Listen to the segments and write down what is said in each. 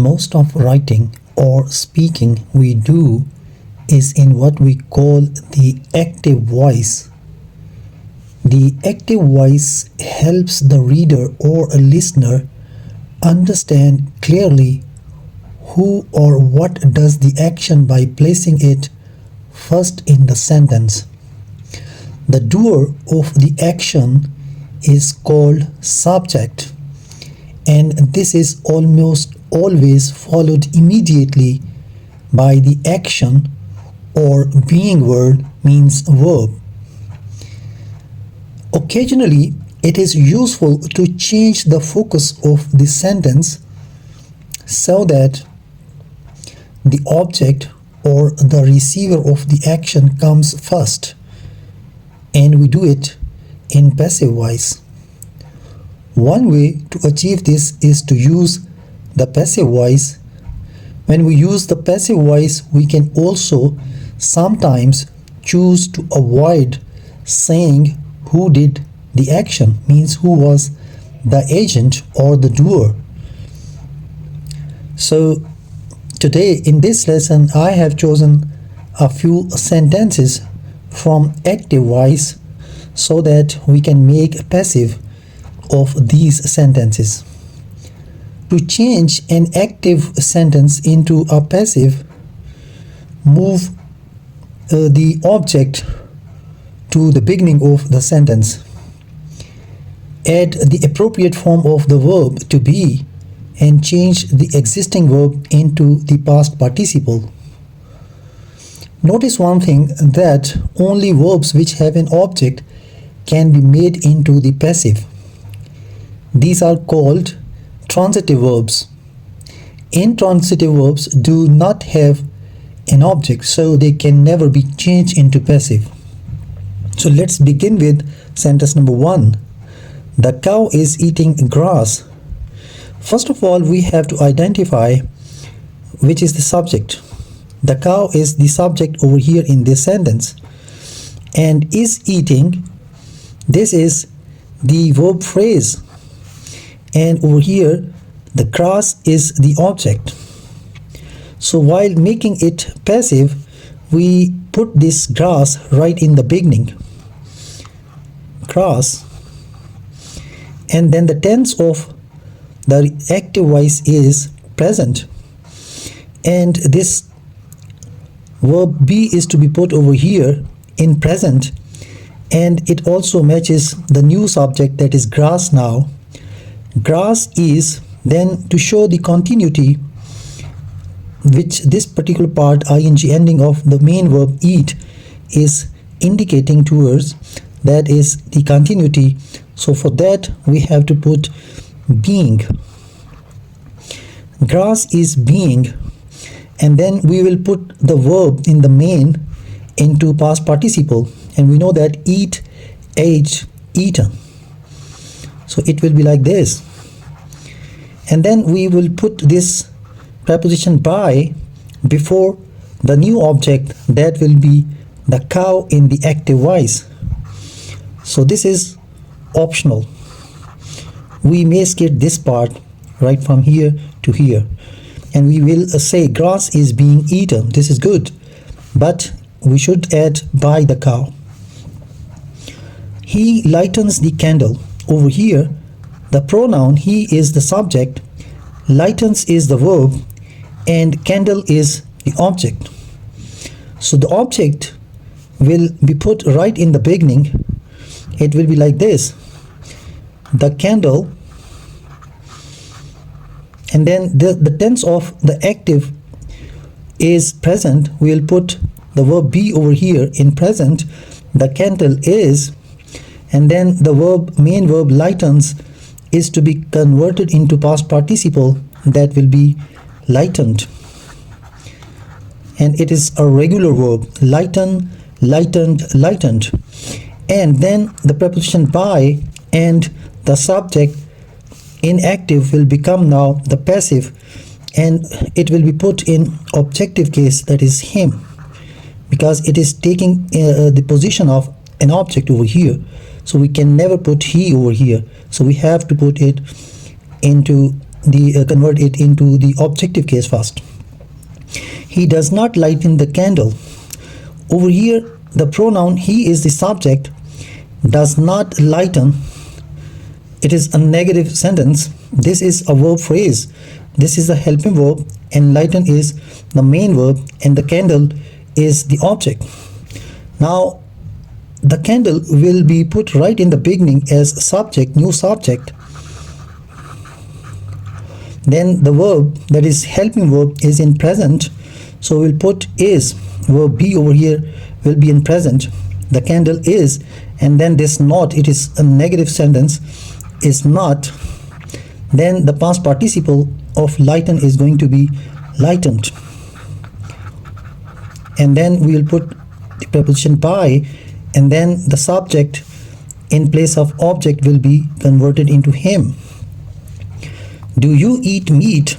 Most of writing or speaking we do is in what we call the active voice. The active voice helps the reader or a listener understand clearly who or what does the action by placing it first in the sentence. The doer of the action is called subject, and this is almost always followed immediately by the action, or being word means verb. Occasionally, it is useful to change the focus of the sentence so that the object or the receiver of the action comes first, and we do it in passive voice. One way to achieve this is to use the passive voice. When we use the passive voice, we can also sometimes choose to avoid saying who did the action, means who was the agent or the doer. So today in this lesson I have chosen a few sentences from active voice so that we can make passive of these sentences. To change an active sentence into a passive, move the object to the beginning of the sentence. Add the appropriate form of the verb to be and change the existing verb into the past participle. Notice one thing, that only verbs which have an object can be made into the passive. These are called transitive verbs. Intransitive verbs do not have an object, so they can never be changed into passive. So let's begin with sentence number 1. The cow is eating grass. First of all, we have to identify which is the subject. The cow is the subject over here in this sentence, and is eating, this is the verb phrase, and over here the grass is the object. So while making it passive, we put this grass right in the beginning, grass, and then the tense of the active voice is present, and this verb be is to be put over here in present, and it also matches the new subject, that is grass. Now grass is, then to show the continuity, which this particular part ing ending of the main verb eat is indicating towards, that is the continuity. So for that we have to put being. Grass is being, and then we will put the verb in the main into past participle, and we know that eat, ate, eaten. So it will be like this, and then we will put this preposition by before the new object, that will be the cow in the active voice. So this is optional. We may skip this part right from here to here, and we will say grass is being eaten. This is good, but we should add by the cow. He lightens the candle. Over here the pronoun he is the subject, lightens is the verb, and candle is the object. So the object will be put right in the beginning. It will be like this, the candle, and then the tense of the active is present. We will put the verb be over here in present, the candle is, and then the verb, main verb lightens, is to be converted into past participle, that will be lightened, and it is a regular verb, lighten, lightened, lightened. And then the preposition by and the subject in active will become now the passive, and it will be put in objective case, that is him, because it is taking the position of an object over here. So we can never put he over here, so we have to put it into convert it into the objective case first. He does not lighten the candle. Over here, the pronoun he is the subject. Does not lighten, it is a negative sentence. This is a verb phrase. This is a helping verb, and lighten is the main verb, and the candle is the object. Now, the candle will be put right in the beginning as subject, new subject. Then the verb, that is helping verb, is in present. So we'll put is, verb be over here will be in present. The candle is, and then this not, it is a negative sentence, is not. Then the past participle of lighten is going to be lightened. And then we will put the preposition by, and then the subject in place of object will be converted into him. Do you eat meat?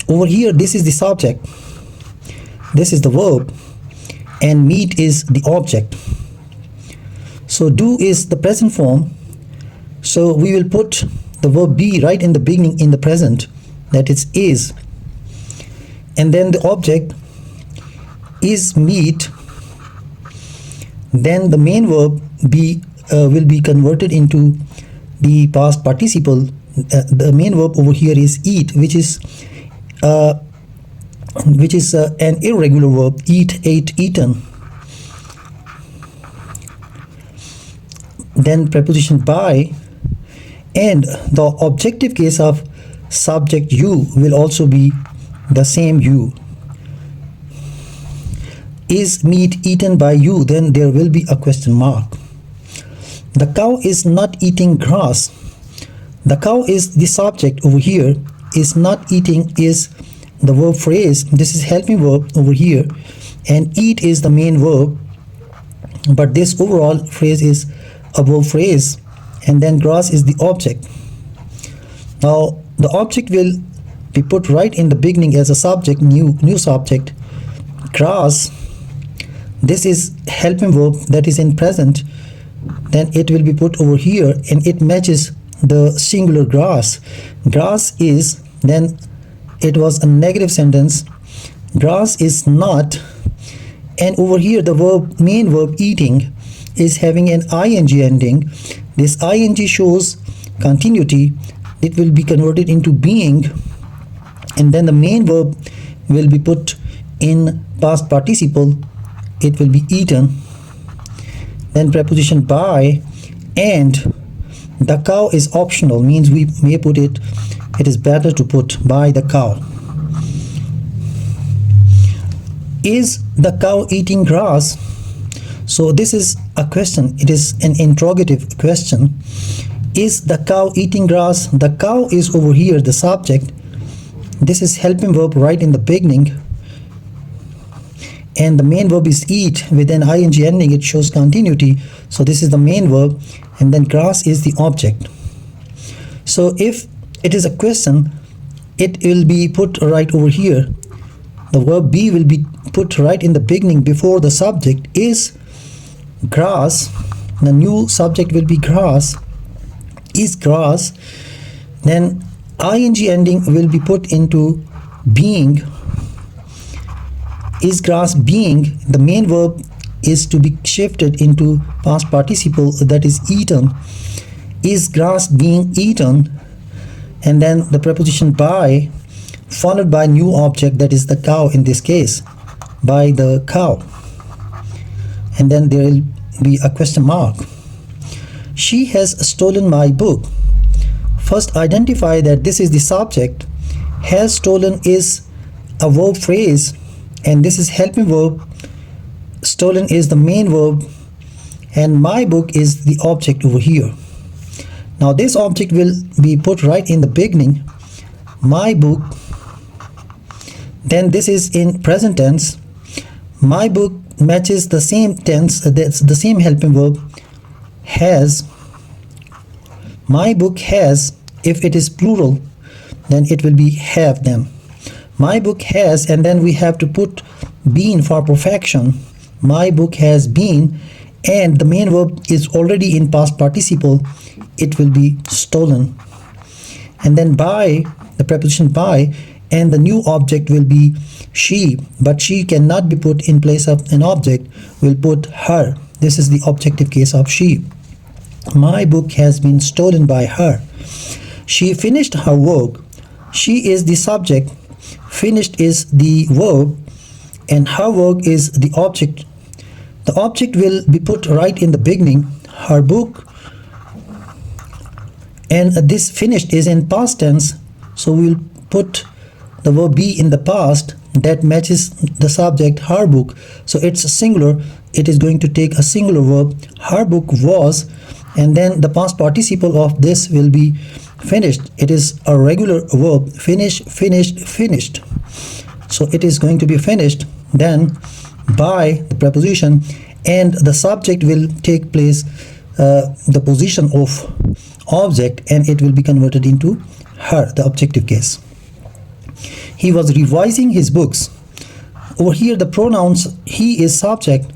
Over here, this is the subject, this is the verb, and meat is the object. So do is the present form, so we will put the verb be right in the beginning in the present, that is, and then the object is meat. Then the main verb be will be converted into the past participle. The main verb over here is eat, which is an irregular verb. Eat, ate, eaten. Then preposition by, and the objective case of subject you will also be the same you. Is meat eaten by you? Then there will be a question mark. The cow is not eating grass. The cow is the subject over here. Is not eating is the verb phrase. This is helping verb over here, and eat is the main verb, but this overall phrase is a verb phrase, and then grass is the object. Now the object will be put right in the beginning as a subject, new subject, grass. This is helping verb that is in present. Then it will be put over here, and it matches the singular grass. Grass is, then it was a negative sentence. Grass is not, and over here the verb, main verb eating, is having an ing ending. This ing shows continuity. It will be converted into being, and then the main verb will be put in past participle. It will be eaten. Then preposition by, and the cow is optional, means we may put it, it is better to put by the cow. Is the cow eating grass? So this is a question, it is an interrogative question. Is the cow eating grass? The cow is over here the subject. This is helping verb right in the beginning, and the main verb is eat with an ing ending. It shows continuity, so this is the main verb, and then grass is the object. So if it is a question, it will be put right over here. The verb be will be put right in the beginning before the subject. Is grass, the new subject will be grass. Is grass, then ing ending will be put into being. Is grass being, the main verb is to be shifted into past participle, that is eaten. Is grass being eaten? And then the preposition by, followed by new object, that is the cow in this case, by the cow. And then there will be a question mark. She has stolen my book. First identify that this is the subject. Has stolen is a verb phrase, and this is helping verb. Stolen is the main verb, and my book is the object over here. Now this object will be put right in the beginning, my book. Then this is in present tense. My book matches the same tense, that's the same helping verb, has. My book has, if it is plural, then it will be have them. My book has, and then we have to put been for perfection. My book has been, and the main verb is already in past participle. It will be stolen. and then by, the preposition by, and the new object will be she, but she cannot be put in place of an object. We'll put her. This is the objective case of she. My book has been stolen by her. She finished her work. She is the subject, finished is the verb, and her work is the object. The object will be put right in the beginning, her book, and this finished is in past tense, so we'll put the verb be in the past that matches the subject, her book. So it's singular, it is going to take a singular verb, her book was, and then the past participle of this will be finished. It is a regular verb, finish, finished, finished. So it is going to be finished, then by the preposition, and the subject will take place the position of object, and it will be converted into her, the objective case. He was revising his books. Over here the pronouns he is subject,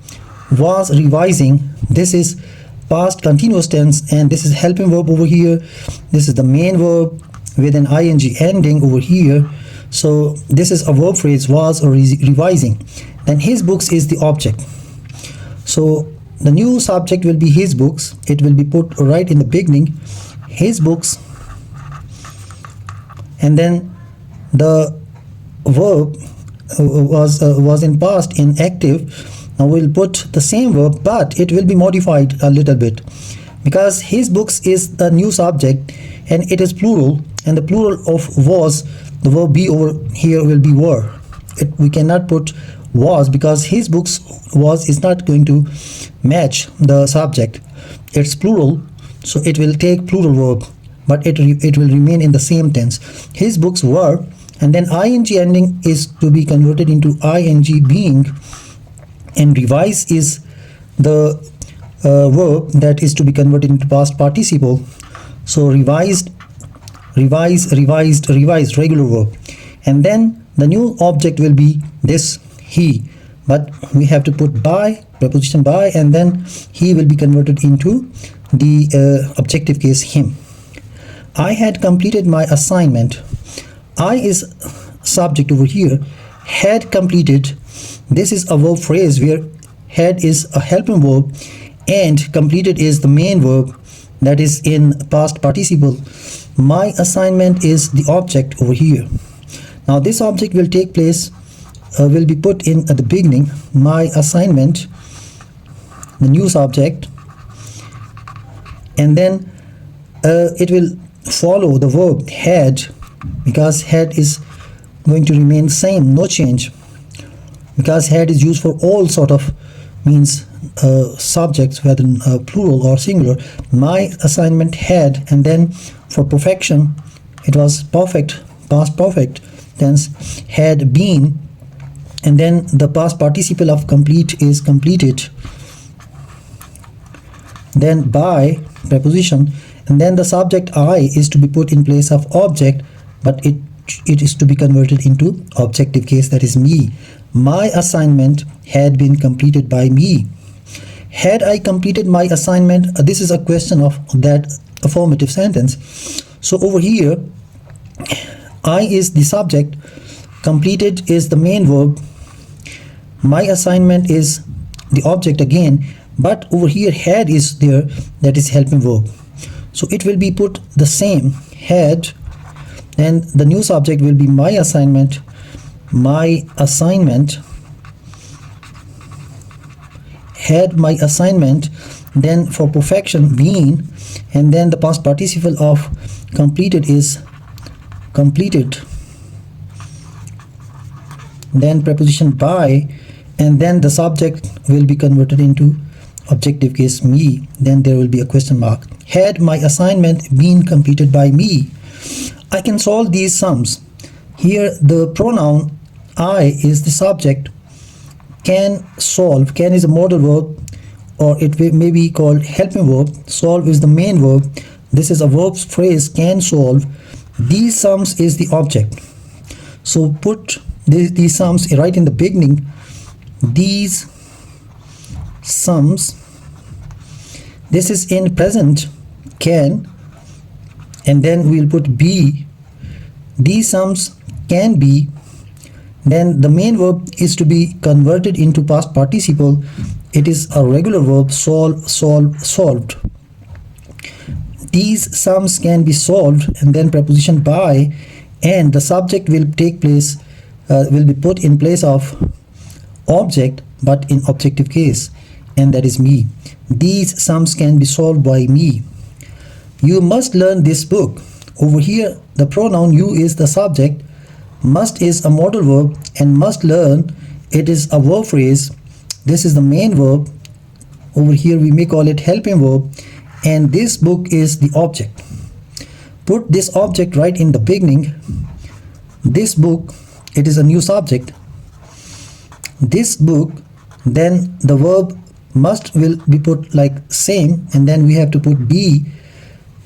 was revising, this is past continuous tense, and this is helping verb over here. This is the main verb with an ing ending over here. So this is a verb phrase, was or revising. Then his books is the object. So the new subject will be his books. It will be put right in the beginning, his books, and then the verb was in past in active. Now we'll put the same verb, but it will be modified a little bit, because his books is the new subject and it is plural, and the plural of was, the verb be over here will be were. We cannot put was, because his books was is not going to match the subject. It's plural, so it will take plural verb, but it will remain in the same tense. His books were, and then ing ending is to be converted into ing being, and revise is the verb that is to be converted into past participle. So revised, revise, revised, revised, regular verb, and then the new object will be this he, but we have to put by, preposition by, and then he will be converted into the objective case him. I had completed my assignment. I is subject over here, had completed. This is a verb phrase where had is a helping verb and completed is the main verb that is in past participle. My assignment is the object over here. Now this object will take place, will be put in at the beginning, my assignment, the new subject, and then it will follow the verb had, because had is going to remain same, no change, because had is used for all sort of means subjects, whether plural or singular. My assignment had, and then for perfection it was perfect, past perfect tense, had been, and then the past participle of complete is completed, then by preposition, and then the subject I is to be put in place of object, but it is to be converted into objective case, that is me. My assignment had been completed by me. Had I completed my assignment? This is a question of that affirmative sentence. So over here I is the subject, completed is the main verb, my assignment is the object again, but over here had is there, that is helping verb. So it will be put the same, had, and the new subject will be my assignment, had my assignment, then for perfection been, and then the past participle of completed is completed, then preposition by, and then the subject will be converted into objective case me, then there will be a question mark. Had my assignment been completed by me? I can solve these sums. Here the pronoun I is the subject, can solve, can is a modal verb, or it may be called helping verb, solve is the main verb, this is a verb phrase, can solve, these sums is the object. So put these sums right in the beginning, these sums, this is in present, can, and then we'll put be. These sums can be. Then the main verb is to be converted into past participle. It is a regular verb, solve, solved. These sums can be solved, and then preposition by, and the subject will will be put in place of object, but in objective case, and that is me. These sums can be solved by me. You must learn this book. Over here, the pronoun you is the subject, must is a modal verb, and must learn, it is a verb phrase. This is the main verb. Over here we may call it helping verb, and this book is the object. Put this object right in the beginning. This book, it is a new subject. This book, then the verb must will be put like same, and then we have to put be.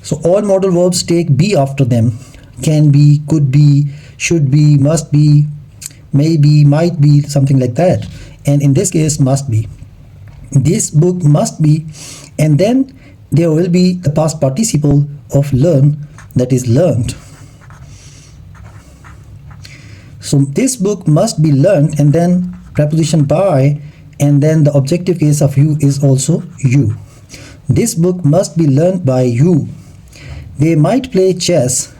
So all modal verbs take be after them. Can be, could be, should be, must be, may be, might be, something like that. And in this case, must be. This book must be, and then there will be the past participle of learn, that is learned. So this book must be learned, and then preposition by, and then the objective case of you is also you. This book must be learned by you. They might play chess.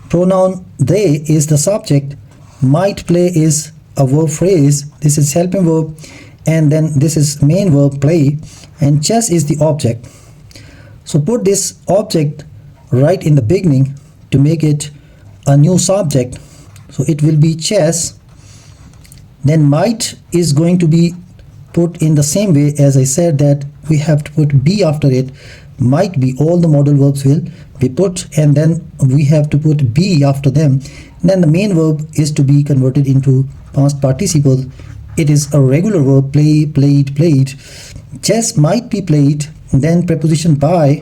Pronoun they is the subject. Might play is a verb phrase. This is helping verb, and then this is main verb play, and chess is the object. So put this object right in the beginning to make it a new subject. So it will be chess. Then might is going to be put in the same way as I said, that we have to put be after it. Might be, all the modal verbs will be put, and then we have to put be after them. And then the main verb is to be converted into past participle. It is a regular verb, play, played, played. Chess might be played, and then preposition by,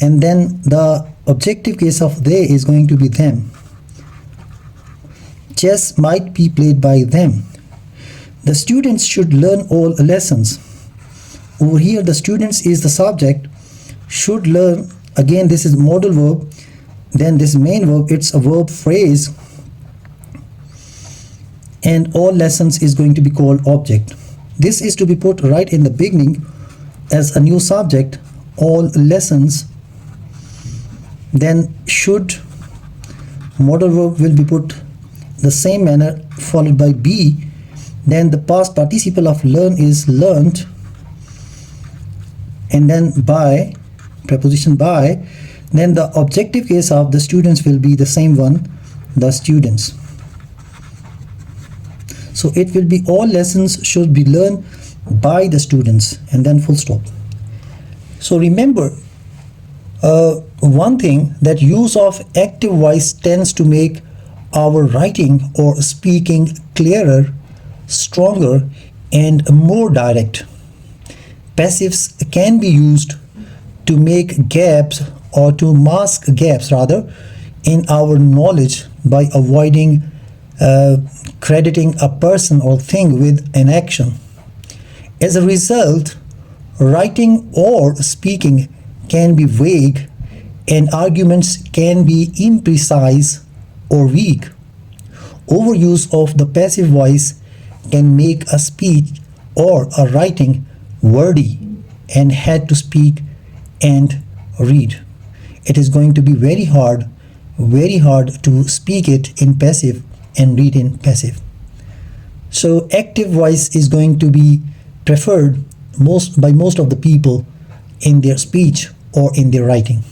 and then the objective case of they is going to be them. Chess might be played by them. The students should learn all lessons. Over here, the students is the subject. Should learn, again this is modal verb, then this main verb, it's a verb phrase, and all lessons is going to be called object. This is to be put right in the beginning as a new subject, all lessons. Then should, modal verb will be put the same manner, followed by be. Then the past participle of learn is learned, and then by, preposition by. Then the objective case of the students will be the same one, the students. So it will be all lessons should be learned by the students, and then full stop. So remember one thing, that use of active voice tends to make our writing or speaking clearer, stronger, and more direct. Passives can be used to make gaps, or to mask gaps rather, in our knowledge by avoiding crediting a person or thing with an action. As a result, writing or speaking can be vague, and arguments can be imprecise or weak. Overuse of the passive voice can make a speech or a writing wordy and hard to speak and read. It is going to be very hard to speak it in passive and read in passive. So active voice is going to be preferred by most of the people in their speech or in their writing.